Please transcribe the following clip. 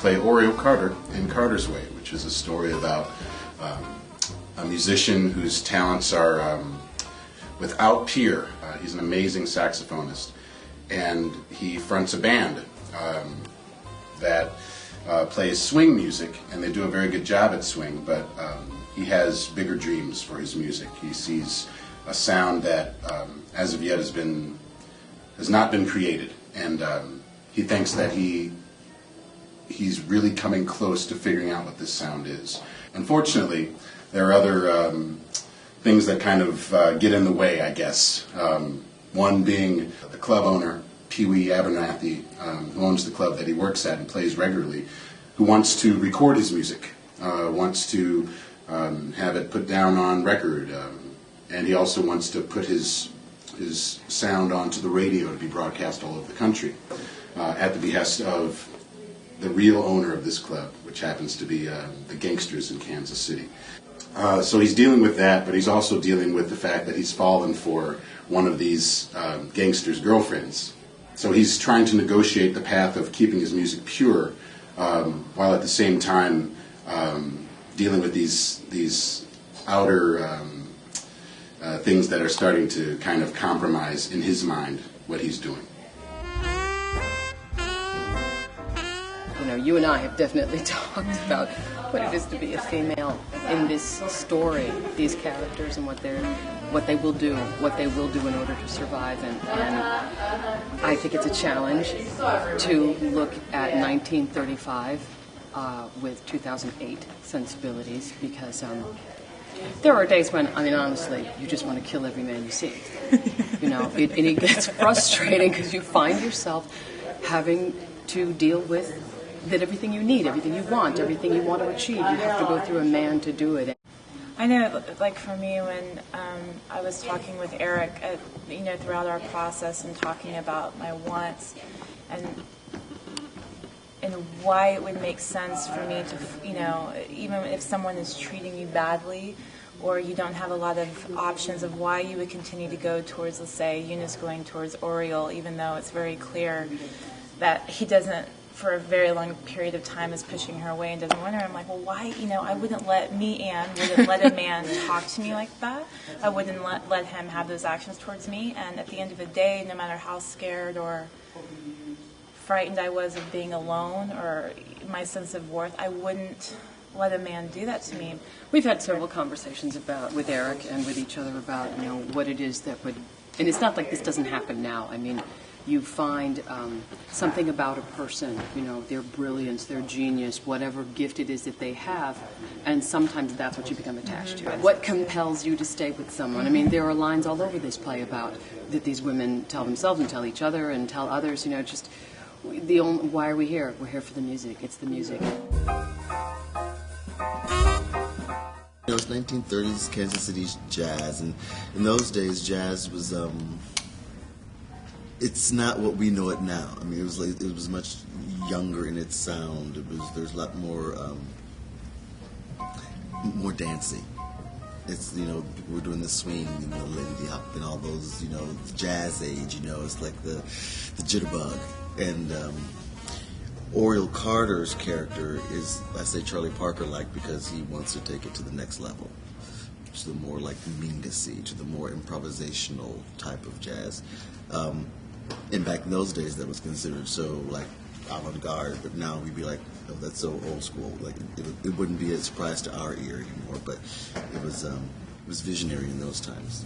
play Oriole Carter in Carter's Way, which is a story about a musician whose talents are without peer. He's an amazing saxophonist, and he fronts a band that plays swing music, and they do a very good job at swing, but he has bigger dreams for his music. He sees a sound that as of yet has not been created, and he thinks that he's really coming close to figuring out what this sound is. Unfortunately, there are other things that kind of get in the way, I guess. One being the club owner, Pee Wee Abernathy, who owns the club that he works at and plays regularly, who wants to record his music, wants to have it put down on record, and he also wants to put his sound onto the radio to be broadcast all over the country, at the behest of the real owner of this club, which happens to be the Gangsters in Kansas City. So he's dealing with that, but he's also dealing with the fact that he's fallen for one of these gangsters' girlfriends. So he's trying to negotiate the path of keeping his music pure, while at the same time dealing with these outer things that are starting to kind of compromise, in his mind, what he's doing. You know, you and I have definitely talked about what it is to be a female in this story, these characters, and what they will do in order to survive. And I think it's a challenge to look at 1935 with 2008 sensibilities, because there are days when, I mean, honestly, you just want to kill every man you see. You know, and it gets frustrating because you find yourself having to deal with that everything you need, everything you want to achieve, you have to go through a man to do it. I know, like for me, when I was talking with Eric, throughout our process and talking about my wants and why it would make sense for me to, even if someone is treating you badly, or you don't have a lot of options of why you would continue to go towards, let's say, Eunice going towards Oriole, even though it's very clear that he doesn't, for a very long period of time, is pushing her away and doesn't want her. I'm like, well, why? I wouldn't let let a man talk to me like that. I wouldn't let him have those actions towards me. And at the end of the day, no matter how scared or frightened I was of being alone or my sense of worth, I wouldn't let a man do that to me. We've had several conversations with Eric and with each other about, what it is that would, and it's not like this doesn't happen now. I mean, you find something about a person, their brilliance, their genius, whatever gift it is that they have, and sometimes that's what you become attached to. What compels you to stay with someone? I mean, there are lines all over this play about that these women tell themselves and tell each other and tell others, why are we here? We're here for the music. It's the music. It's 1930s Kansas City jazz, and in those days jazz was it's not what we know it now. I mean, it was much younger in its sound. There's a lot more dancing. It's we're doing the swing, Lindy Hop and all those jazz age. It's like the jitterbug. And Oriole Carter's character is, I say, Charlie Parker-like because he wants to take it to the next level, to the more like Mingus-y, to the more improvisational type of jazz. And back in those days, that was considered so like avant-garde, but now we'd be like, oh, that's so old school. Like it wouldn't be a surprise to our ear anymore, but it was visionary in those times.